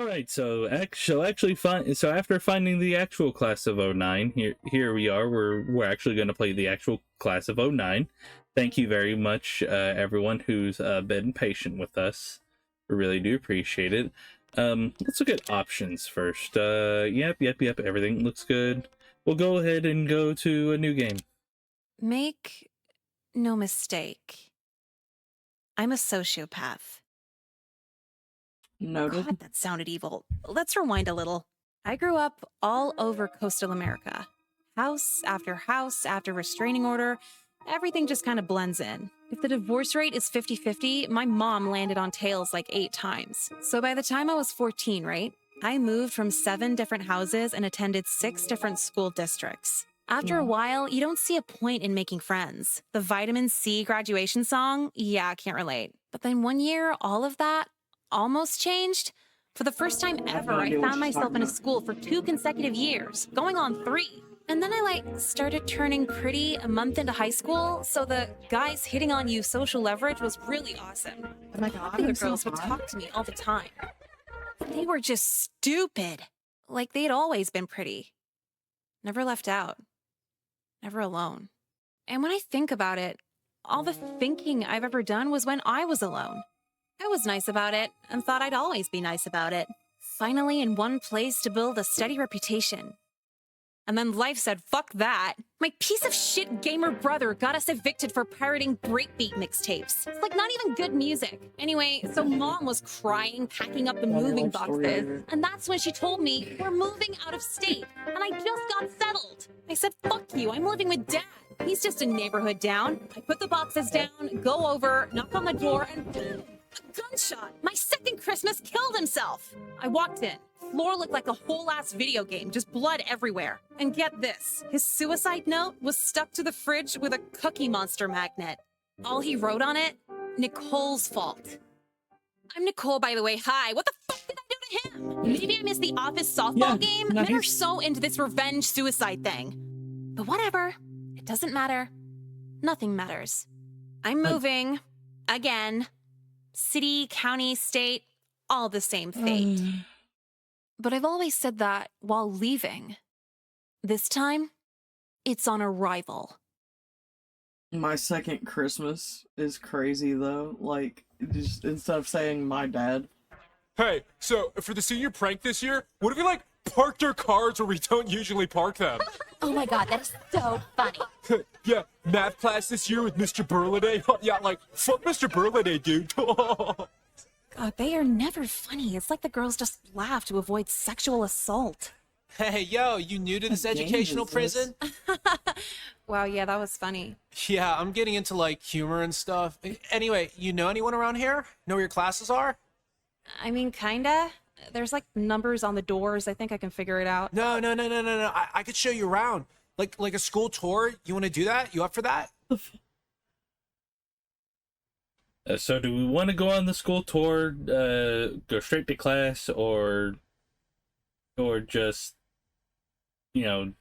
All right, so after finding the actual class of '09, here we are. We're actually going to play the actual class of '09. Thank you very much, everyone who's been patient with us. We really do appreciate it. Let's look at options first. Yep. Everything looks good. We'll go ahead and go to a new game. Make no mistake. I'm a sociopath. Noted. God, that sounded evil. Let's rewind a little. I grew up all over coastal America. House after restraining order, everything just kind of blends in. If the divorce rate is 50-50, my mom landed on tails like 8 times. So by the time I was 14, right? I moved from 7 different houses and attended 6 different school districts. After a while, you don't see a point in making friends. The vitamin C graduation song? Yeah, I can't relate. But then one year, all of that almost changed. For the first time ever, I found myself in a school for 2 consecutive years, going on 3. And then I started turning pretty a month into high school, so the guys hitting on you social leverage was really awesome. Oh my God, The girls would talk to me all the time. They were just stupid. Like they'd always been pretty. Never left out. Never alone. And when I think about it, all the thinking I've ever done was when I was alone. I was nice about it and thought I'd always be nice about it. Finally in one place to build a steady reputation. And then life said, fuck that. My piece of shit gamer brother got us evicted for pirating breakbeat mixtapes. It's like not even good music. Anyway, so mom was crying, packing up the moving boxes. And that's when she told me, we're moving out of state. And I just got settled. I said, fuck you, I'm living with dad. He's just a neighborhood down. I put the boxes down, go over, knock on the door, and boom. A gunshot! My second Christmas killed himself! I walked in. Floor looked like a whole-ass video game, just blood everywhere. And get this, his suicide note was stuck to the fridge with a Cookie Monster magnet. All he wrote on it, Nicole's fault. I'm Nicole, by the way, hi. What the fuck did I do to him? Maybe I missed the office softball game? nice. Men are so into this revenge suicide thing. But whatever, it doesn't matter. Nothing matters. I'm moving, again. City, county, state, all the same fate. But I've always said that while leaving. This time, it's on arrival. My second Christmas is crazy though. Like, just instead of saying my dad. Hey, so for the senior prank this year, what if we parked our cars where we don't usually park them? Oh my God, that is so funny. Yeah, math class this year with Mr. Burliday. Yeah, fuck Mr. Burliday, dude. God, they are never funny. It's like the girls just laugh to avoid sexual assault. Hey, yo, you new to this educational prison? Wow, yeah, that was funny. Yeah, I'm getting into humor and stuff. Anyway, you know anyone around here? Know where your classes are? I mean, kinda. There's numbers on the doors. I think I can figure it out. No. I could show you around. Like a school tour. You want to do that? You up for that? So do we want to go on the school tour, go straight to class, or just, tell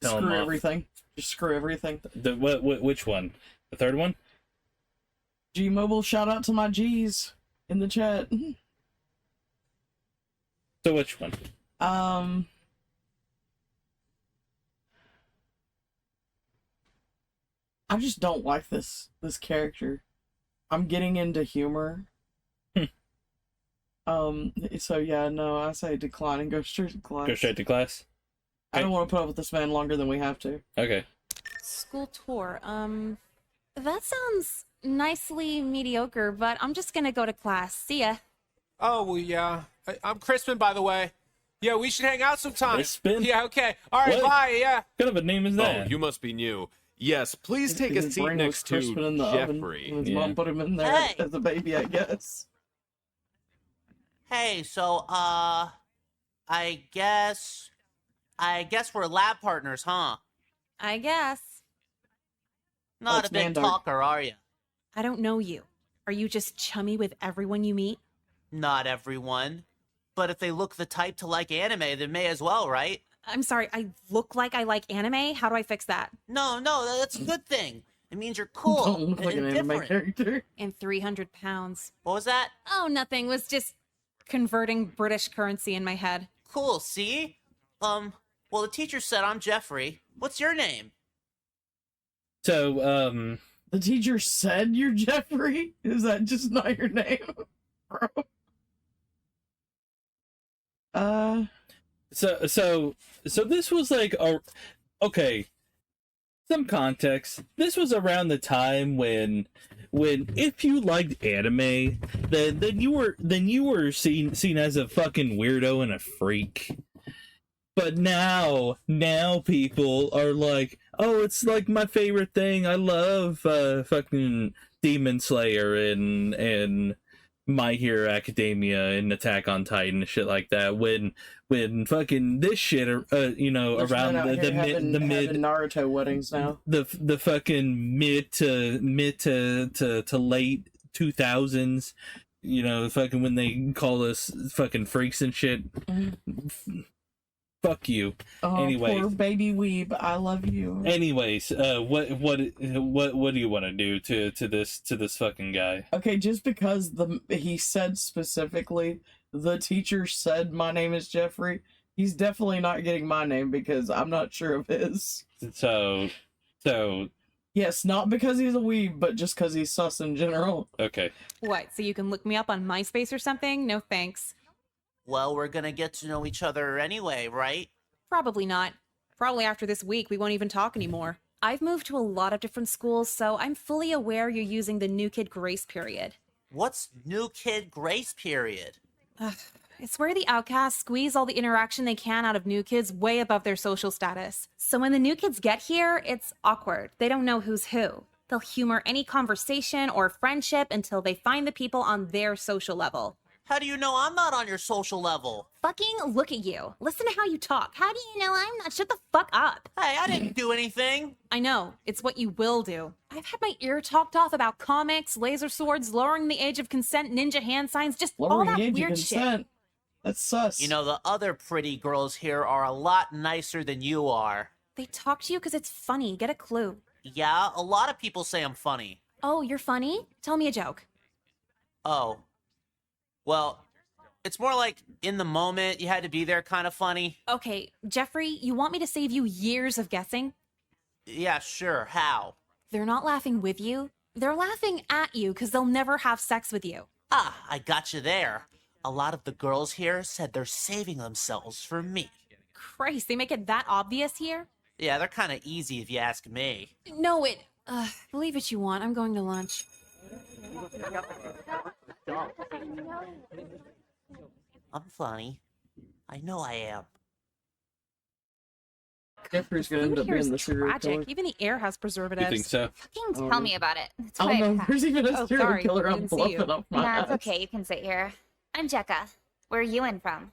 Screw them off? everything. Just screw everything. Which one? The third one? G-Mobile, shout out to my G's in the chat. So which one? I just don't like this character. I'm getting into humor. So yeah, no, I say decline and go straight to class. Go straight to class? I don't want to put up with this man longer than we have to. Okay. School tour, that sounds nicely mediocre, but I'm just gonna go to class. See ya. Oh, well, yeah. I'm Crispin, by the way. Yeah, we should hang out sometime. Crispin? Yeah, okay. All right, What? bye, yeah. What kind of a name is that? Oh, you must be new. Yes, please take a His seat brain was next to crisping in the oven Jeffrey. when his Yeah. mom put him in there Hey. as a baby, I guess. Hey, so, I guess we're lab partners, huh? I guess. Not it's a big Mandark. talker, are you? I don't know you. Are you just chummy with everyone you meet? Not everyone. But if they look the type to like anime, they may as well, right? I'm sorry, I look like I like anime? How do I fix that? No, that's a good thing. It means you're cool Don't look like an and anime different. character. And 300 pounds. What was that? Oh, nothing. Was just converting British currency in my head. Cool, see? Well, the teacher said I'm Jeffrey. What's your name? So, The teacher said you're Jeffrey? Is that just not your name? Bro. So this was like okay, some context. This was around the time when if you liked anime, then you were seen as a fucking weirdo and a freak. But now people are like, oh, it's like my favorite thing. I love fucking Demon Slayer and My Hero Academia and Attack on Titan and shit like that. When fucking this shit, There's around men out the here mid having Naruto weddings now. the fucking mid to late 2000s, fucking when they call us fucking freaks and shit. Fuck you. Oh, Anyways. poor baby weeb. I love you. Anyways, what do you want to do to this fucking guy? Okay, just because he said specifically, the teacher said my name is Jeffrey, he's definitely not getting my name because I'm not sure of his. So Yes, not because he's a weeb, but just because he's sus in general. okay. What, so you can look me up on MySpace or something? No thanks. Well, we're gonna get to know each other anyway, right? Probably not. Probably after this week, we won't even talk anymore. I've moved to a lot of different schools, so I'm fully aware you're using the new kid grace period. What's new kid grace period? It's where the outcasts squeeze all the interaction they can out of new kids way above their social status. So when the new kids get here, it's awkward. They don't know who's who. They'll humor any conversation or friendship until they find the people on their social level. How do you know I'm not on your social level? Fucking look at you. Listen to how you talk. How do you know I'm not? Shut the fuck up. Hey, I didn't do anything. I know. It's what you will do. I've had my ear talked off about comics, laser swords, lowering the age of consent, ninja hand signs, just all Lowering that the age of weird shit. consent. That's sus. You know, the other pretty girls here are a lot nicer than you are. They talk to you because it's funny. Get a clue. Yeah, a lot of people say I'm funny. Oh, you're funny? Tell me a joke. Oh. Well, it's more like in the moment, you had to be there kind of funny. Okay, Jeffrey, you want me to save you years of guessing? Yeah, sure. How? They're not laughing with you. They're laughing at you because they'll never have sex with you. Ah, I got you there. A lot of the girls here said they're saving themselves for me. Christ, they make it that obvious here? Yeah, they're kind of easy if you ask me. No, believe what you want. I'm going to lunch. I'm funny. I know I am. Jeffrey's gonna end Food up here being is the serial tragic. killer. Even the air has You preservatives. think so? Fucking tell me about it. That's I what don't know. I've If had. there's even a Oh, serial sorry, killer. I I'm didn't see bluffing you. off my Nah, it's ass. okay. You can sit here. I'm Jekka. Where are you in from?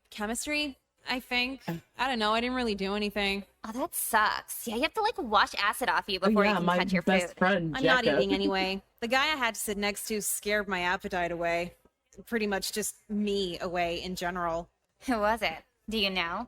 Chemistry, I think. I don't know. I didn't really do anything. Oh, that sucks. Yeah, you have to like wash acid off you before Oh, you yeah, can my touch your best food. friend. I'm not Jekka. eating anyway. The guy I had to sit next to scared my appetite away. Pretty much just me away in general. Who was it? Do you know?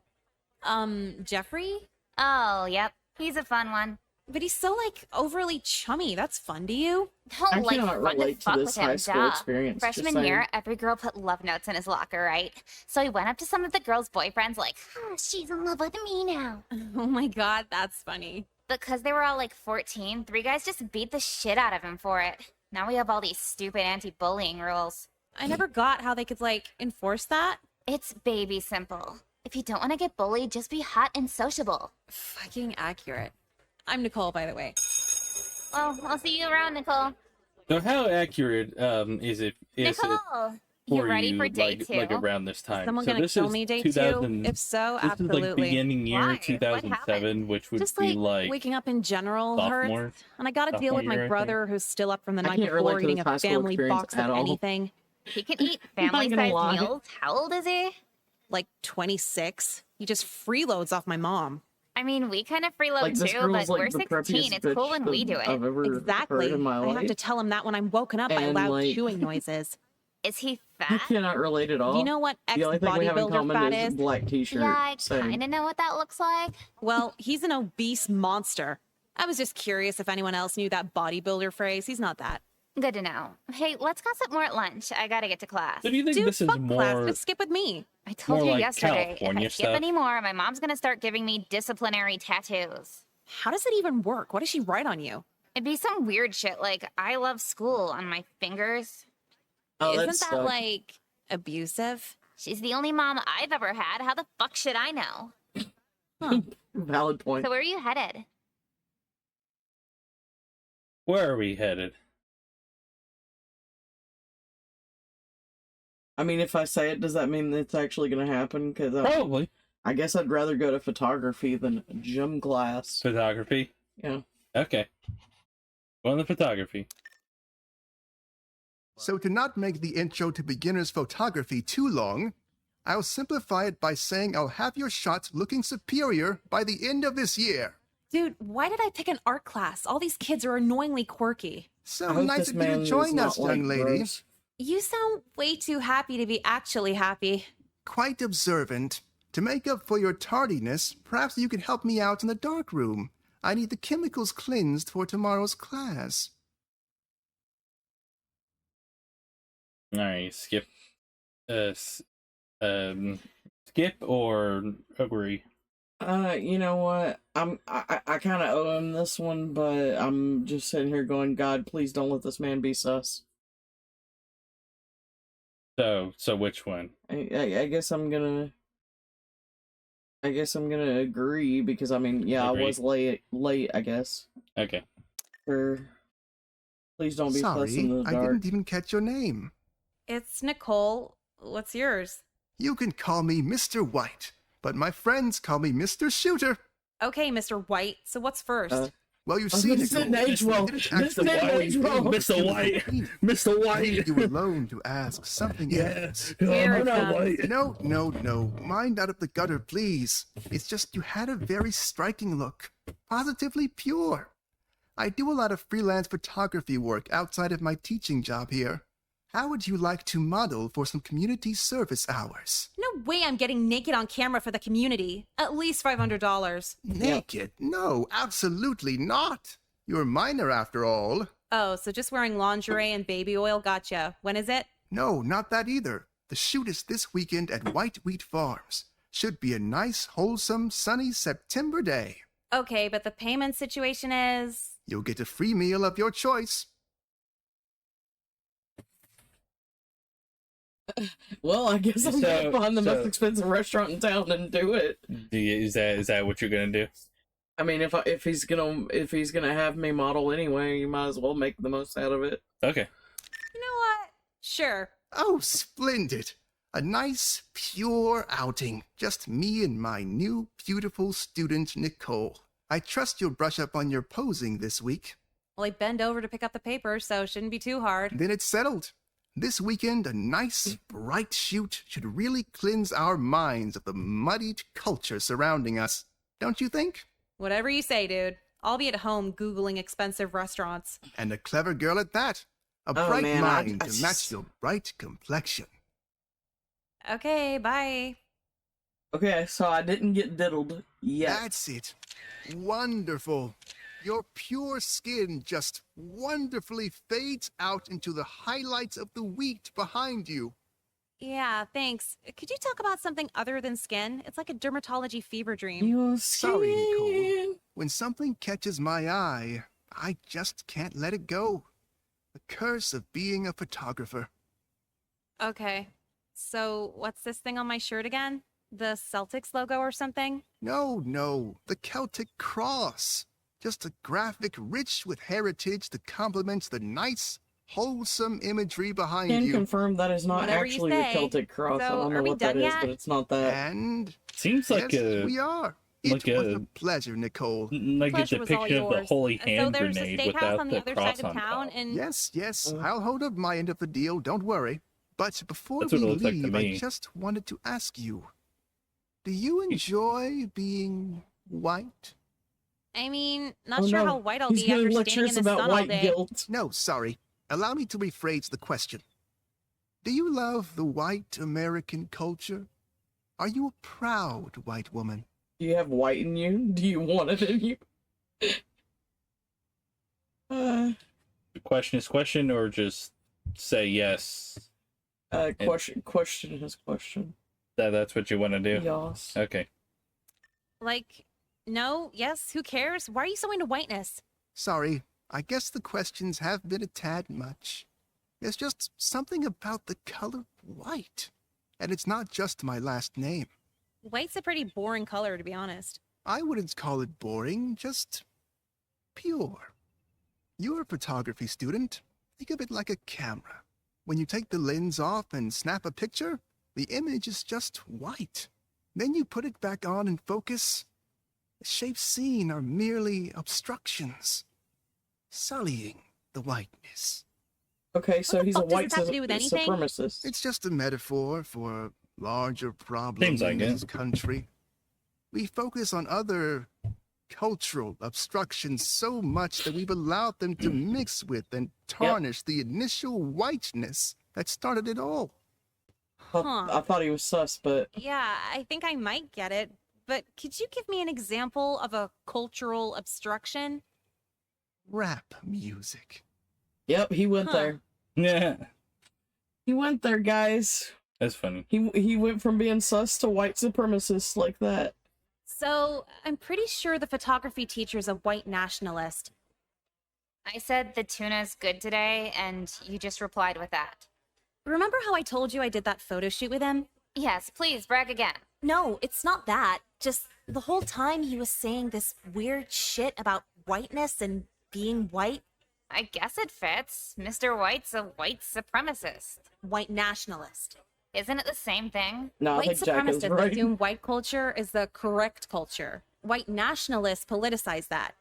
Jeffrey? Oh, yep. He's a fun one. But he's so, like, overly chummy. That's fun to you? Don't I like cannot fun relate to to fuck this with him, high school duh. experience, just Freshman saying. year, every girl put love notes in his locker, right? So he went up to some of the girls' boyfriends like, she's in love with me now. Oh my god, that's funny. Because they were all like 14, 3 guys just beat the shit out of him for it. Now we have all these stupid anti-bullying rules. I never got how they could, like, enforce that. It's baby simple. If you don't want to get bullied, just be hot and sociable. Fucking accurate. I'm Nicole, by the way. Well, I'll see you around, Nicole. So how accurate is it Nicole, for you ready you, for day like, 2? like around this time? Someone so gonna this kill is me day 2000 2? If so, this is like absolutely. beginning year Why? What 2007, happened? which would Just be like like waking up in general sophomore- hurts, and I gotta deal sophomore with my year, I brother who's still up from the I night can't relate before to eating this a high school family experience box of at all. anything. He can eat I'm not gonna family-sized lie. meals. How old is he? Like 26. He just freeloads off my mom. I mean, we kind of freeload Like, this too, girl's but like we're the 16. preppiest It's cool when bitch we do I've it. ever Exactly. heard in my I life. have to tell him that when I'm woken up by And, loud like- chewing noises. Is he I fat? cannot relate at all. Do you know what The only thing we have in ex-bodybuilder common fat is is? black t-shirt. Yeah, I saying, kind of know what that looks like. Well, he's an obese monster. I was just curious if anyone else knew that bodybuilder phrase. He's not that. Good to know. Hey, let's gossip more at lunch. I gotta get to class. So do you think Dude, this is fuck class. more? Just skip with me. I told more you like yesterday, if I California skip stuff? anymore, my mom's gonna start giving me disciplinary tattoos. How does it even work? What does she write on you? It'd be some weird shit like I love school on my fingers. Oh, Isn't that that sucked. like abusive? She's the only mom I've ever had. How the fuck should I know? Huh. Valid point. So where are you headed? Where are we headed? I mean, if I say it, does that mean it's actually going to happen? Because Probably I guess I'd rather go to photography than gym class. photography. Yeah. Okay. Going to photography. So to not make the intro to beginner's photography too long, I'll simplify it by saying I'll have your shot looking superior by the end of this year. Dude, why did I pick an art class? All these kids are annoyingly quirky. I So hope nice this of you man to is join not, us, like, young lady. gross. You sound way too happy to be actually happy. Quite observant. To make up for your tardiness, perhaps you could help me out in the dark room. I need the chemicals cleansed for tomorrow's class. Alright, skip. Skip or agree? You know what? I kind of owe him this one, but I'm just sitting here going, God, please don't let this man be sus. So which one? I guess I'm gonna. I guess I'm gonna agree because I mean, yeah, Agree. I was late. I guess. Okay. Please don't be Sorry, fussing in the I dark. didn't even catch your name. It's Nicole. What's yours? You can call me Mr. White, but my friends call me Mr. Shooter. Okay, Mr. White. So what's first? Well, you I was see, gonna say Nicole, age well. I didn't Mr. actually White. know Age well. Mr. White. Mr. I White. needed you alone to ask something else. Here I'm it not comes. white. No. Mind out of the gutter, please. It's just you had a very striking look. Positively pure. I do a lot of freelance photography work outside of my teaching job here. How would you like to model for some community service hours? No way I'm getting naked on camera for the community. At least $500. Naked? No, absolutely not. You're a minor after all. Oh, so just wearing lingerie and baby oil gotcha. When is it? No, not that either. The shoot is this weekend at White Wheat Farms. Should be a nice, wholesome, sunny September day. Okay, but the payment situation is... You'll get a free meal of your choice. Well, I guess I'm gonna find the most expensive restaurant in town and do it. Is that what you're gonna do? I mean, if he's gonna have me model anyway, you might as well make the most out of it. Okay. You know what? Sure. Oh, splendid. A nice, pure outing. Just me and my new, beautiful student, Nicole. I trust you'll brush up on your posing this week. Well, I bend over to pick up the paper, so shouldn't be too hard. Then it's settled. This weekend, a nice, bright shoot should really cleanse our minds of the muddied culture surrounding us. Don't you think? Whatever you say, dude. I'll be at home Googling expensive restaurants. And a clever girl at that. A Oh, bright man, mind I to match your bright complexion. Okay, bye. Okay, so I didn't get diddled yet. That's it. Wonderful. Your pure skin just wonderfully fades out into the highlights of the wheat behind you. Yeah, thanks. Could you talk about something other than skin? It's like a dermatology fever dream. Your Sorry, Nicole. skin. When something catches my eye, I just can't let it go. The curse of being a photographer. Okay. So, what's this thing on my shirt again? The Celtics logo or something? No, the Celtic cross. Just a graphic rich with heritage that complements the nice, wholesome imagery behind Can you. confirm that is not Whatever you actually the say. Celtic cross. I So, don't are know we what that done is, yet? but it's not that. And Seems like yes, a we are. like It was a- a pleasure, Nicole. like a Pleasure was all depiction of the yours. holy So hand there's a grenade steakhouse without on the the other cross side of on town, top. and Yes, I'll hold up my end of the deal, don't worry. But before That's we what it looks like to leave, me. I just wanted to ask you, do you enjoy being white? I mean, not Oh, sure no. how white I'll He's be gonna after lecture standing us in the about sun all white day. guilt. No, sorry. Allow me to rephrase the question. Do you love the white American culture? Are you a proud white woman? Do you have white in you? Do you want it in you? question his question, or just say yes? Question his question. That's what you want to do? Yes. Okay. Like, no, yes, who cares? Why are you so into whiteness? Sorry, I guess the questions have been a tad much. There's just something about the color white. And it's not just my last name. White's a pretty boring color, to be honest. I wouldn't call it boring, just pure. You're a photography student. Think of it like a camera. When you take the lens off and snap a picture, the image is just white. Then you put it back on and focus. The shapes seen are merely obstructions, sullying the whiteness. Okay, so What the he's a fuck does white this have to do with anything? supremacist. It's just a metaphor for a larger problem Seems like in it. this country. We focus on other cultural obstructions so much that we've allowed them to mix with and tarnish the initial whiteness that started it all. I thought he was sus, but Yeah, I think I might get it, but could you give me an example of a cultural obstruction? Rap music. yep, he went Huh. there. Yeah. He went there, guys. That's funny. He went from being sus to white supremacist like that. So, I'm pretty sure the photography teacher's a white nationalist. I said the tuna's good today, and you just replied with that. Remember how I told you I did that photo shoot with him? Yes, please, brag again. No, it's not that. Just the whole time he was saying this weird shit about whiteness and being white. I guess it fits. Mr. White's a white supremacist. White nationalist. Isn't it the same thing? No, I White think Jack is supremacists right. assume white culture is the correct culture. White nationalists politicize that.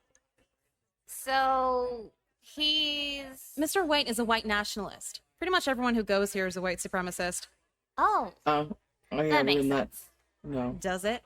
So, he's... Mr. White is a white nationalist. Pretty much everyone who goes here is a white supremacist. Oh, Oh, yeah, that makes that. sense. No. Does it?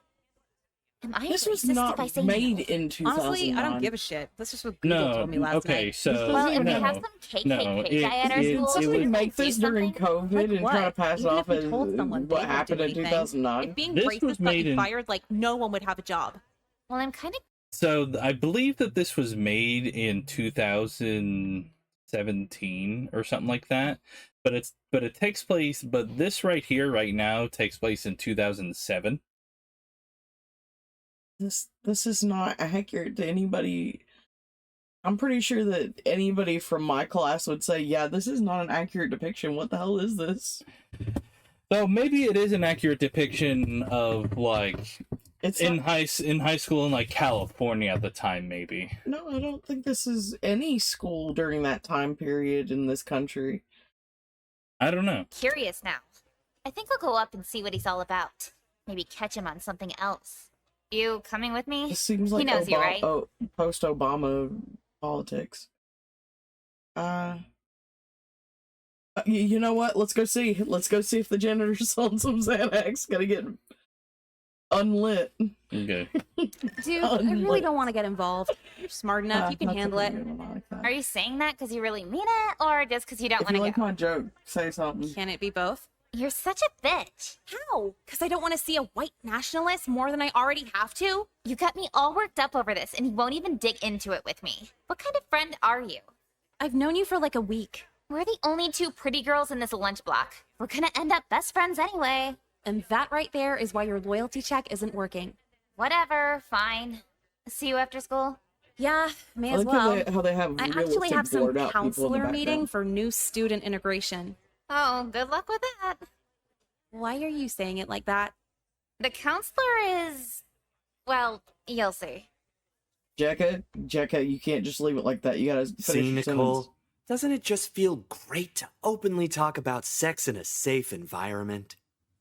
Am I This was racist if I not say made no? in 2009. Honestly, I don't give a shit. That's just what Google No. told me last Okay. night. So Well, if no. we have some KKK No, guy at our it- school, Did we can make do this during something? COVID and Like try to what? pass it Even off if we as told someone, what they won't happened do in anything. 2009? If being This was racist got made you in- fired, like no one would have a job. Well, I'm kind of... So I believe that this was made in 2017 or something like that. But it takes place. But this right here, right now, takes place in 2007. This is not accurate to anybody. I'm pretty sure that anybody from my class would say, yeah, this is not an accurate depiction. What the hell is this? So maybe it is an accurate depiction of like It's in not- high school in like California at the time. Maybe. No, I don't think this is any school during that time period in this country. I don't know. curious now. I think I'll go up and see what he's all about. Maybe catch him on something else. You coming with me? This seems He like knows you, right? post-Obama politics. You know what? Let's go see. Let's go see if the janitor's on some Xanax. Gotta get unlit. Okay. Dude, I really don't want to get involved. You're smart enough. You can That's handle it. okay, I don't like that. Are you saying that because you really mean it, or just because you don't If want you to like go? my joke, say something. Can it be both? You're such a bitch. How? Because I don't want to see a white nationalist more than I already have to? You got me all worked up over this, and you won't even dig into it with me. What kind of friend are you? I've known you for like a week. We're the only two pretty girls in this lunch block. We're gonna end up best friends anyway. And that right there is why your loyalty check isn't working. Whatever, fine. See you after school? Yeah, may I as like well. how they have I actually realistic have some blurred out people in the counselor meeting background. for new student integration. Oh, good luck with that. Why are you saying it like that? The counselor is... well, you'll see. Jekka, you can't just leave it like that. You gotta finish See, your Nicole, sentence. doesn't it just feel great to openly talk about sex in a safe environment?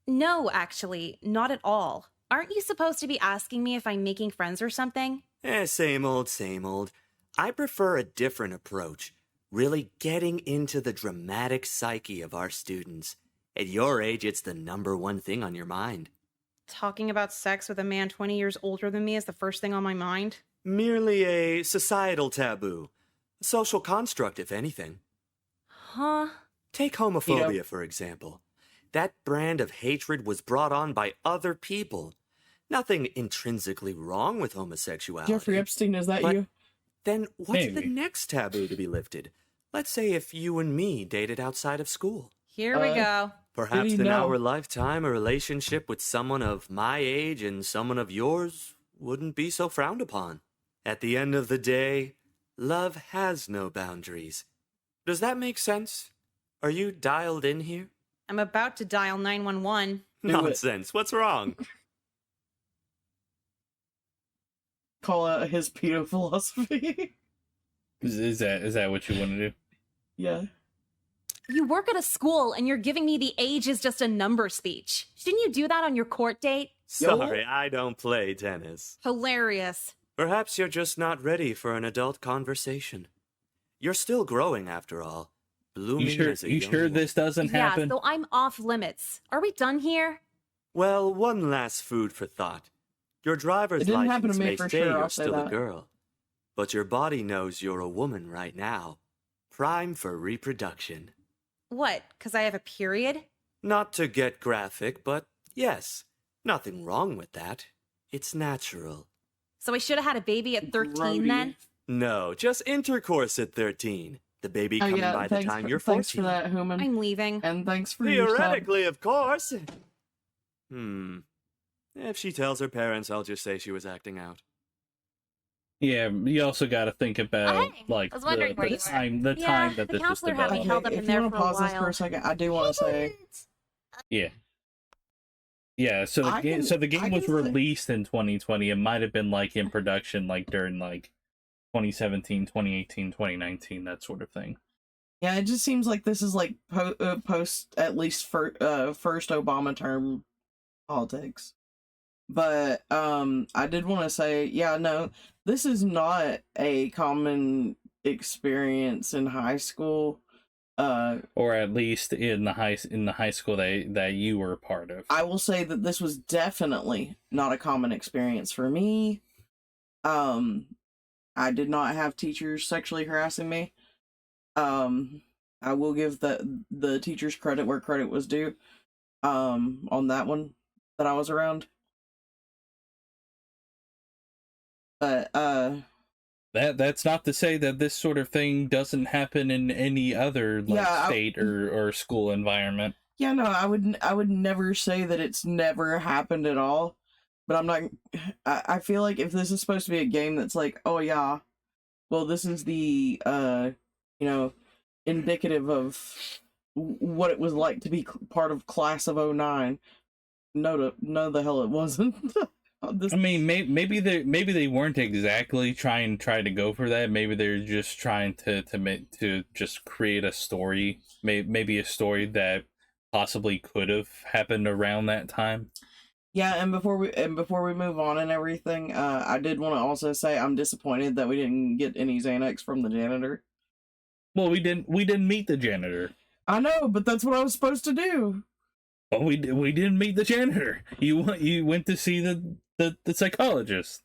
No, actually, not at all. Aren't you supposed to be asking me if I'm making friends or something? Same old, same old. I prefer a different approach, really getting into the dramatic psyche of our students. At your age, it's the #1 thing on your mind. Talking about sex with a man 20 years older than me is the first thing on my mind. Merely a societal taboo. A social construct, if anything. Huh? Take homophobia, for example. That brand of hatred was brought on by other people. Nothing intrinsically wrong with homosexuality. Jeffrey Epstein, is that But you? Then what's the Maybe. next taboo to be lifted? Let's say if you and me dated outside of school. Here we go. Perhaps you in know? our lifetime, a relationship with someone of my age and someone of yours wouldn't be so frowned upon. At the end of the day, love has no boundaries. Does that make sense? Are you dialed in here? I'm about to dial 911. Do it. Nonsense. What's wrong? Call out his pedo philosophy. Is that what you want to do? Yeah. You work at a school and you're giving me the age is just a number speech. Shouldn't you do that on your court date? Sorry, I don't play tennis. Hilarious. Perhaps you're just not ready for an adult conversation. You're still growing, after all. Blooming as a You young sure woman. this doesn't happen? Yeah, so I'm off limits. Are we done here? Well, one last food for thought. Your driver's It didn't happen to license me may for say sure, you're I'll say still a that. girl, but your body knows you're a woman right now, prime for reproduction. What, because I have a period? Not to get graphic, but yes, nothing wrong with that. It's natural. So I should have had a baby at 13 Grody. then? No, just intercourse at 13. The baby Oh coming yeah, by the thanks time for, you're 14. thanks for that, Human. I'm leaving. And thanks for your sub. Theoretically, of course. If she tells her parents, I'll just say she was acting out. Yeah, you also got to think about Hey, like I was wondering where you were. time Yeah, that the this was counselor had me developed. held up if in you there want for to a pause this for while. a second, I do want to say Yeah. Yeah, so I can- the I game can was say- released in 2020. It might have been like in production like during like 2017, 2018, 2019, that sort of thing. yeah, it just seems like this is like post at least first Obama term politics. But I did want to say, yeah, no, this is not a common experience in high school. Or at least in the high school that you were a part of. I will say that this was definitely not a common experience for me. I did not have teachers sexually harassing me. I will give the teachers credit where credit was due. On that one that I was around. But That's not to say that this sort of thing doesn't happen in any other like Yeah, state or school environment. yeah, no, I would never say that it's never happened at all. But I'm not. I feel like if this is supposed to be a game that's like, oh yeah, well this is the indicative of what it was like to be part of class of 09. No, the hell it wasn't. I mean, maybe they weren't exactly trying to go for that. Maybe they're just trying to just create a story. Maybe a story that possibly could have happened around that time. Yeah, and before we move on and everything, I did want to also say I'm disappointed that we didn't get any Xanax from the janitor. Well, we didn't meet the janitor. I know, but that's what I was supposed to do. But we didn't meet the janitor. You went to see the psychologist.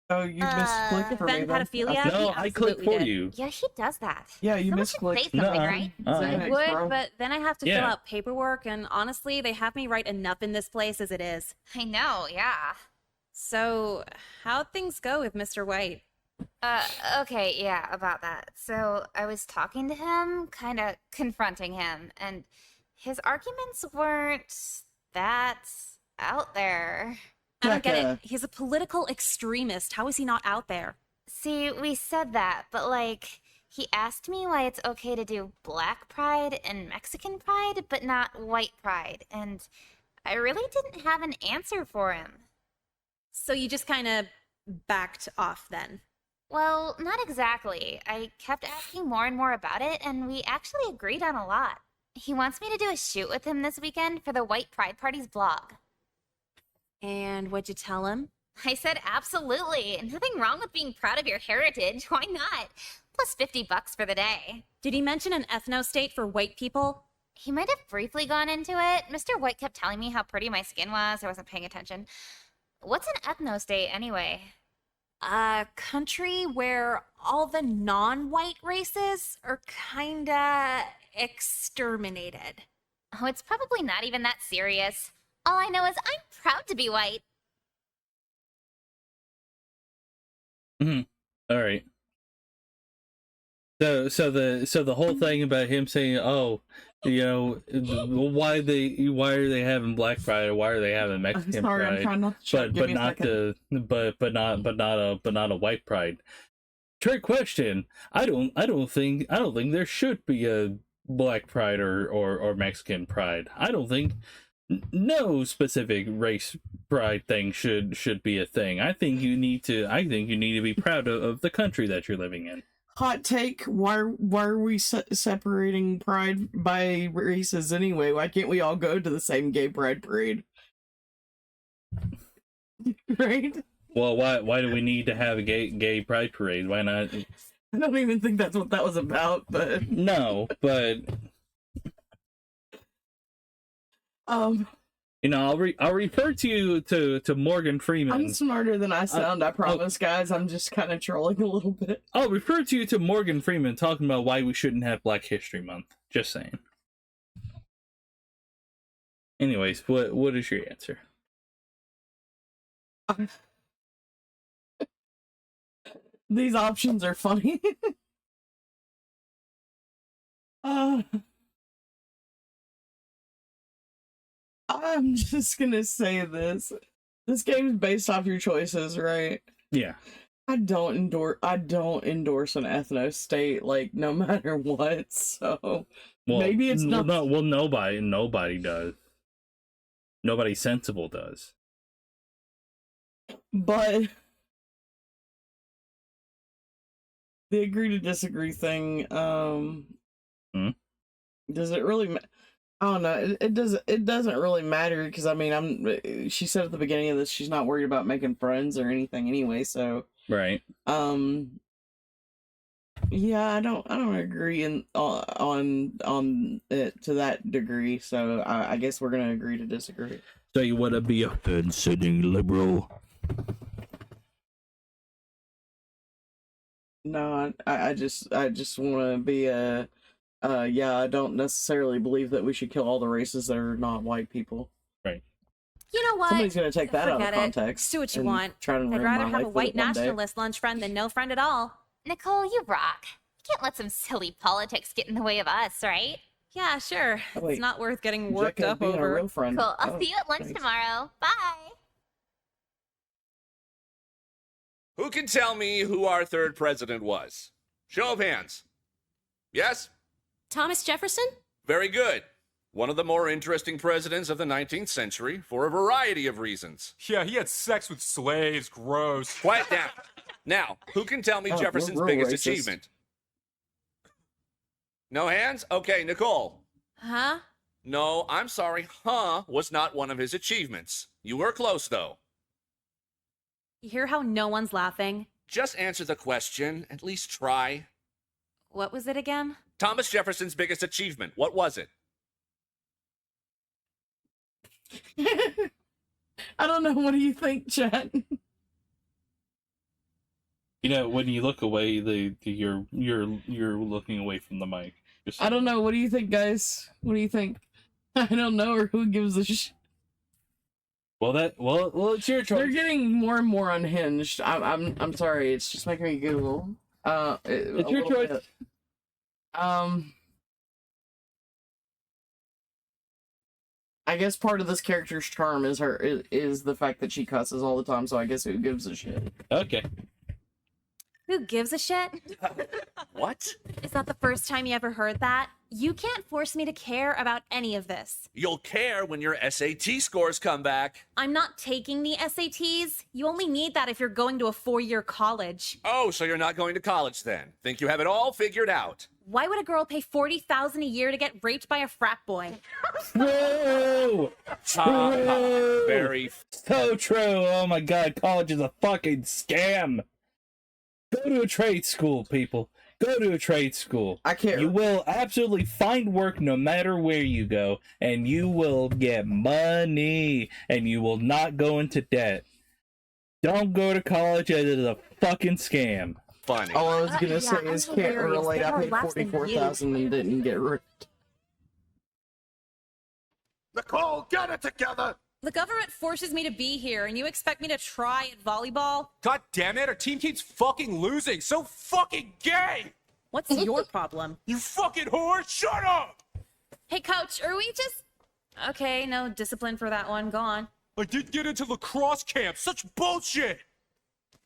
Oh, you misclicked for me. Defend then. pedophilia? No, He I clicked absolutely for did. you. Yeah, he does that. Yeah, you Someone should misclicked. say something, No. right? I Xanax, would, bro. but then I have to fill Yeah. out paperwork, and honestly, they have me write enough in this place as it is. I know, yeah. So, how'd things go with Mr. White? Okay, yeah, about that. So I was talking to him, kind of confronting him, and his arguments weren't that out there. I don't get Becca. it. He's a political extremist. How is he not out there? See, we said that, but like, he asked me why it's okay to do Black Pride and Mexican Pride, but not White Pride, and I really didn't have an answer for him. So you just kind of backed off then? Well, not exactly. I kept asking more and more about it, and we actually agreed on a lot. He wants me to do a shoot with him this weekend for the White Pride Party's blog. And what'd you tell him? I said absolutely. Nothing wrong with being proud of your heritage. Why not? Plus $50 for the day. Did he mention an ethno-state for white people? He might have briefly gone into it. Mr. White kept telling me how pretty my skin was. I wasn't paying attention. What's an ethno-state anyway? A country where all the non-white races are kinda exterminated. Oh, it's probably not even that serious. All I know is I'm proud to be white. All right. So the whole thing about him saying, "Oh, why are they having Black Pride, or why are they having Mexican I'm sorry, Pride, I'm trying not to check. Give me a second. not a white Pride." Trick question. I don't think there should be a Black Pride or Mexican Pride. I don't think no specific race pride thing should be a thing. I think you need to be proud of the country that you're living in. Hot take. Why are we separating pride by races anyway? Why can't we all go to the same gay pride parade? Right? Well, why do we need to have a gay pride parade? Why not? I don't even think that's what that was about, but no, but I'll refer to you to Morgan Freeman. I'm smarter than I sound, I promise, guys. I'm just kind of trolling a little bit. I'll refer to you to Morgan Freeman talking about why we shouldn't have Black History Month. Just saying. Anyways, what is your answer? These options are funny. I'm just gonna say this. This game's based off your choices, right? Yeah. I don't endorse an ethno state, like, no matter what, so maybe it's not. Well, nobody does. Nobody sensible does. But the agree to disagree thing, does it really I don't know. It doesn't really matter, because I mean, she said at the beginning of this she's not worried about making friends or anything anyway, so right. Yeah, I don't agree on it to that degree, so I guess we're gonna agree to disagree. So you want to be a fence-sitting liberal? No, I just want to be a yeah, I don't necessarily believe that we should kill all the races that are not white people. Right. You know what? Somebody's gonna take that out of Forget context. Do what you and want. try to I'd ruin rather my have a life with white it one day. nationalist lunch friend than no friend at all. Nicole, you rock. You can't let some silly politics get in the way of us, right? Yeah, sure. Oh, wait. It's not worth getting worked Jekka up being a over. real friend. Cool. I'll Oh, see you at lunch thanks. tomorrow. Bye. Who can tell me who our third president was? Show of hands. Yes? Thomas Jefferson? Very good. One of the more interesting presidents of the 19th century for a variety of reasons. Yeah, he had sex with slaves. Gross. Quiet down. Now, who can tell me Oh, Jefferson's we're biggest racist. achievement? No hands? Okay, Nicole. Huh? No, I'm sorry. Was not one of his achievements. You were close, though. You hear how no one's laughing? Just answer the question. At least try. What was it again? Thomas Jefferson's biggest achievement. What was it? I don't know. What do you think, chat? When you look away, you're looking away from the mic. I don't know. What do you think, guys? What do you think? I don't know, or who gives a Well, it's your choice. They're getting more and more unhinged. I'm sorry. It's just making me Google. It's your choice. Bit. I guess part of this character's charm is the fact that she cusses all the time. So I guess who gives a shit? Okay. Who gives a shit? What? Is that the first time you ever heard that? You can't force me to care about any of this. You'll care when your SAT scores come back. I'm not taking the SATs. You only need that if you're going to a 4-year college. Oh, so you're not going to college then? Think you have it all figured out? Why would a girl pay $40,000 a year to get raped by a frat boy? True. True. Very So true. Oh my god, college is a fucking scam. Go to a trade school, people. Go to a trade school. I can't. You will absolutely find work no matter where you go, and you will get money, and you will not go into debt. Don't go to college. It is a fucking scam. funny. All I was gonna say is I'm can't hilarious. relate. They I are paid less than you. 44,000 and didn't get ripped. Nicole, get it together! The government forces me to be here, and you expect me to try at volleyball? God damn it, our team keeps fucking losing. So fucking gay! What's your problem? You fucking whore! Shut up! Hey, coach, are we just... Okay, no discipline for that one. Go on. I did get into lacrosse camp. Such bullshit!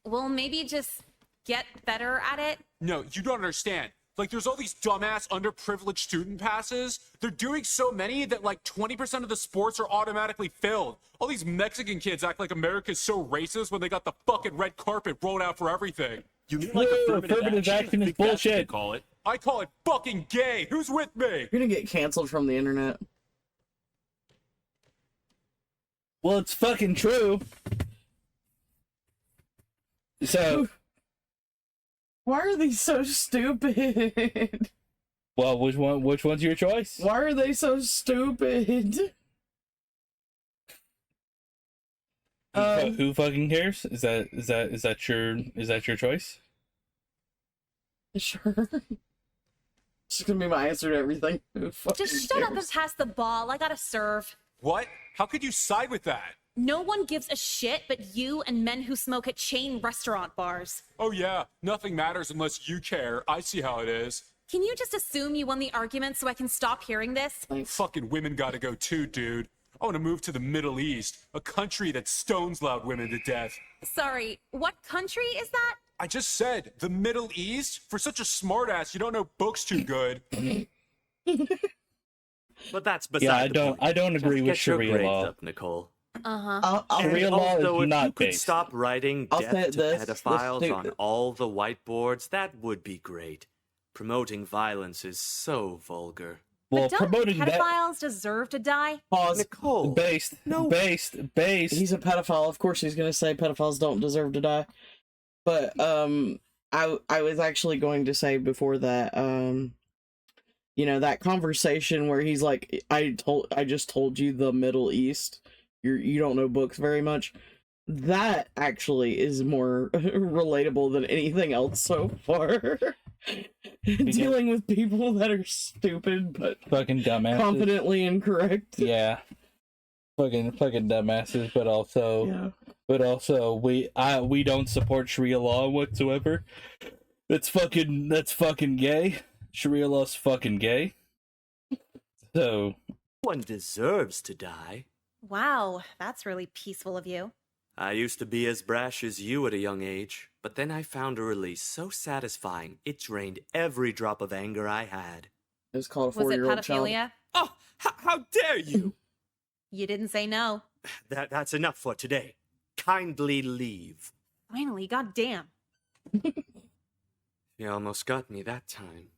Well, maybe just get better at it. No, you don't understand. Like, there's all these dumbass underprivileged student passes. They're doing so many that, like, 20% of the sports are automatically filled. All these Mexican kids act like America's so racist when they got the fucking red carpet rolled out for everything. You mean like affirmative action? is I think that's what bullshit. they call it. I call it fucking gay. Who's with me? You're gonna get canceled from the internet. Well, it's fucking true. So, Why are these so stupid? well, which one's your choice? Why are they so stupid? Who fucking cares? Is that your choice? Sure. It's gonna be my answer to everything. Who fucking Just shut up and cares? pass the ball. I gotta serve. What? How could you side with that? No one gives a shit but you and men who smoke at chain restaurant bars. Oh yeah, nothing matters unless you care. I see how it is. Can you just assume you won the argument so I can stop hearing this? Fucking women gotta go too, dude. I want to move to the Middle East, a country that stones loud women to death. Sorry, what country is that? I just said, the Middle East? For such a smartass, you don't know books too good. But that's beside Yeah, the point. I don't agree with Just get your Sharia grades law. up, Nicole. Uh-huh. Sharia And law also, is if not you could based. stop writing I'll death say to this, pedophiles let's on do- all the whiteboards, that would be great. Promoting violence is so vulgar. Well, But don't promoting that pedophiles deserve to die? Pause. Nicole, based. He's a pedophile. Of course, he's gonna say pedophiles don't deserve to die. But I was actually going to say before that, you know, that conversation where he's like, I just told you the Middle East. You don't know books very much. That actually is more relatable than anything else so far. Dealing with people that are stupid but fucking dumbasses. confidently incorrect. Yeah. Fucking dumbasses, but also we don't support Sharia law whatsoever. That's fucking gay. Sharia law's fucking gay. So one deserves to die. Wow, that's really peaceful of you. I used to be as brash as you at a young age, but then I found a release so satisfying it drained every drop of anger I had. It was called a Was it 4-year-old child. pedophilia? Oh, how dare you! You didn't say no. That's enough for today. Kindly leave. Finally, goddamn. You almost got me that time.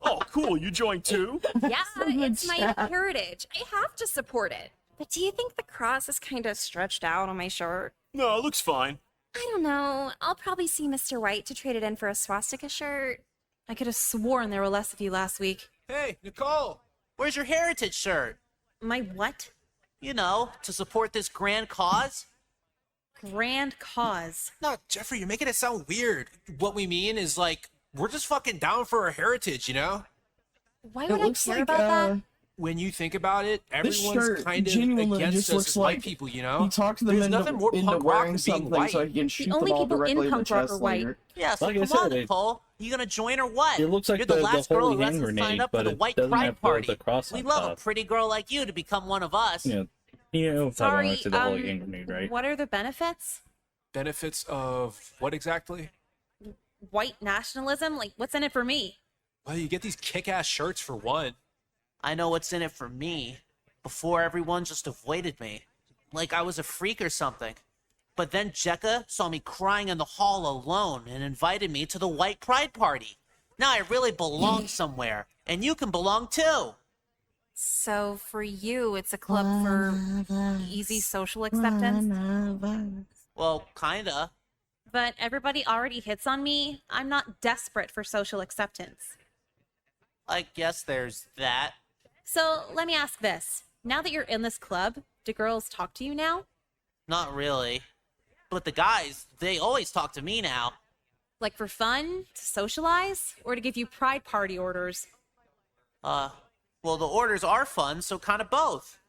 Oh, cool. You joined too? Yeah, it's my chat. heritage. I have to support it. But do you think the cross is kind of stretched out on my shirt? No, it looks fine. I don't know. I'll probably see Mr. White to trade it in for a swastika shirt. I could have sworn there were less of you last week. Hey, Nicole, where's your heritage shirt? My what? You know, to support this grand cause. Grand cause. No, Jeffrey, you're making it sound weird. What we mean is, like, we're just fucking down for our heritage, you know? Why It would I looks care like about that? When you think about it, This everyone's shirt kind of genuinely against just us looks as white like people, you know? he talked them There's into, nothing more into punk rock wearing than being something white. so he can shoot only them all people in directly in the punk rock are chest white. later. Yeah, so Like I come said, on, it- Nicole. You gonna join or what? it looks like You're the the last girl holy who has hand to sign grenade, up for but the it White doesn't Pride have Party. the cross We on love a top. pretty girl like you to become one of us. You know, Sorry, to the holy hand grenade, right? what are the benefits? Benefits of what exactly? White nationalism? Like, what's in it for me? Well, you get these kick-ass shirts for one. I know what's in it for me. Before, everyone just avoided me. Like I was a freak or something. But then Jekka saw me crying in the hall alone and invited me to the White Pride Party. Now I really belong somewhere, and you can belong too. So, for you, it's a club for easy social acceptance? Well, kinda. But everybody already hits on me. I'm not desperate for social acceptance. I guess there's that. So, let me ask this. Now that you're in this club, do girls talk to you now? Not really. But the guys, they always talk to me now. Like for fun, to socialize, or to give you pride party orders? Well, the orders are fun, so kind of both.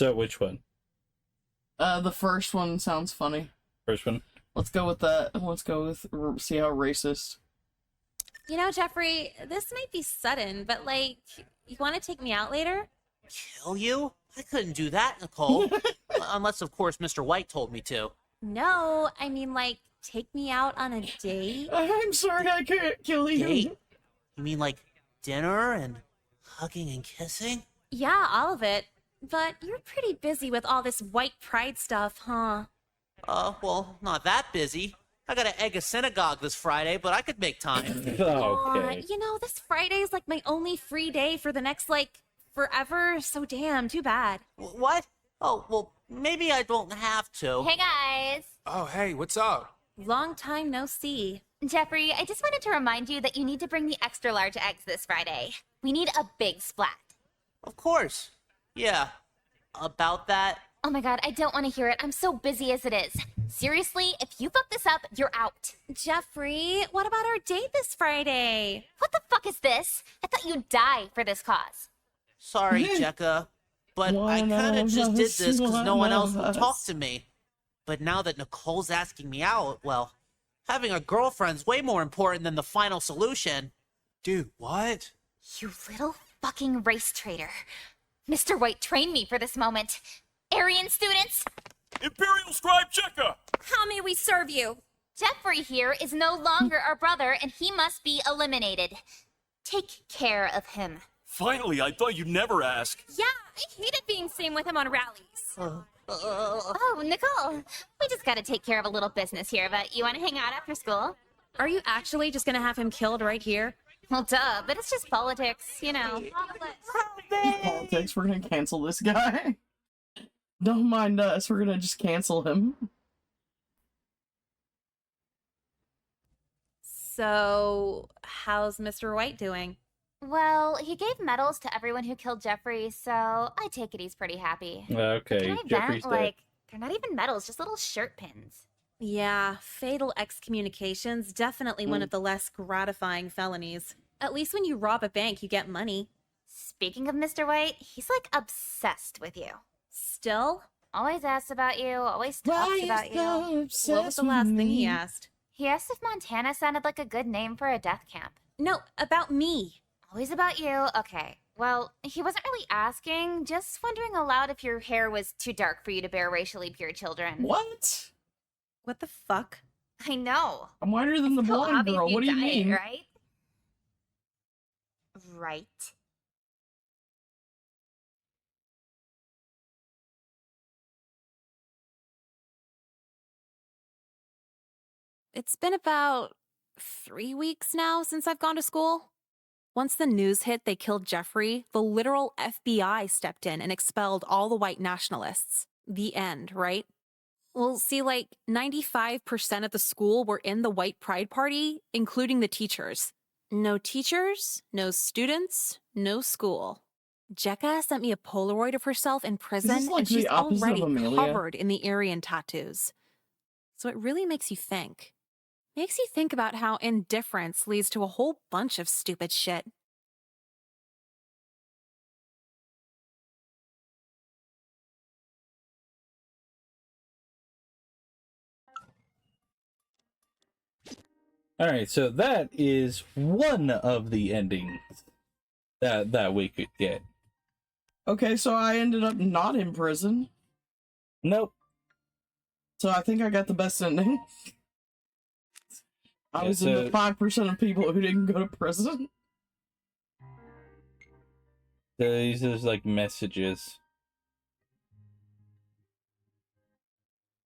So which one? The first one sounds funny. First one. Let's go with that. Let's go with see how racist. You know, Jeffrey, this might be sudden, but like, you want to take me out later? Kill you? I couldn't do that, Nicole. Unless, of course, Mr. White told me to. No, I mean, like, take me out on a date? I'm sorry, I can't kill you. Date? You mean like dinner and hugging and kissing? Yeah, all of it. But you're pretty busy with all this white pride stuff, huh? Well, not that busy. I gotta egg a synagogue this Friday, but I could make time. Okay. You know, this Friday's like my only free day for the next, like, forever, so damn, too bad. What? Oh, well, maybe I don't have to. Hey guys! Oh, hey, what's up? Long time no see. Jeffrey, I just wanted to remind you that you need to bring the extra large eggs this Friday. We need a big splat. Of course. Yeah. About that? Oh my god, I don't want to hear it. I'm so busy as it is. Seriously, if you fuck this up, you're out. Jeffrey, what about our date this Friday? What the fuck is this? I thought you'd die for this cause. Sorry, Jekka. But I kinda just did this because no one else would talk to me. But now that Nicole's asking me out, well, having a girlfriend's way more important than the final solution. Dude, what? You little fucking race traitor. Mr. White trained me for this moment. Aryan students, Imperial Scribe Cheka! How may we serve you? Jeffrey here is no longer our brother and he must be eliminated. Take care of him. Finally, I thought you'd never ask. Yeah, I hated being seen with him on rallies. Oh, Nicole, we just gotta take care of a little business here, but you wanna hang out after school? Are you actually just gonna have him killed right here? Well, duh, but it's just politics, you know. Politics, we're gonna cancel this guy. Don't mind us, we're gonna just cancel him. So, how's Mr. White doing? Well, he gave medals to everyone who killed Jeffrey, so I take it he's pretty happy. Okay, Can I Jeffrey's vent? dead. Like, they're not even medals, just little shirt pins. Yeah, fatal excommunication's definitely one of the less gratifying felonies. At least when you rob a bank, you get money. Speaking of Mr. White, he's like obsessed with you. Still? Always asks about you, always talks about you. What was the last thing he asked? He asked if Montana sounded like a good name for a death camp. No, about me. Always about you? Okay. Well, he wasn't really asking, just wondering aloud if your hair was too dark for you to bear racially pure children. What? What the fuck? I know. I'm whiter than the So blonde obvious girl, what do you dye it, mean? Right? Right. It's been about 3 weeks now since I've gone to school. Once the news hit they killed Jeffrey, the literal FBI stepped in and expelled all the white nationalists. The end, right? Well, see, like 95% of the school were in the white pride party, including the teachers. No teachers, no students, no school. Jekka sent me a Polaroid of herself in prison, like and she's the opposite of already Amelia? covered in the Aryan tattoos. So it really makes you think. Makes you think about how indifference leads to a whole bunch of stupid shit. All right, so that is one of the endings that we could get. Okay, so I ended up not in prison. Nope. So I think I got the best ending. I Yeah, was in the so- 5% of people who didn't go to prison. These are like messages.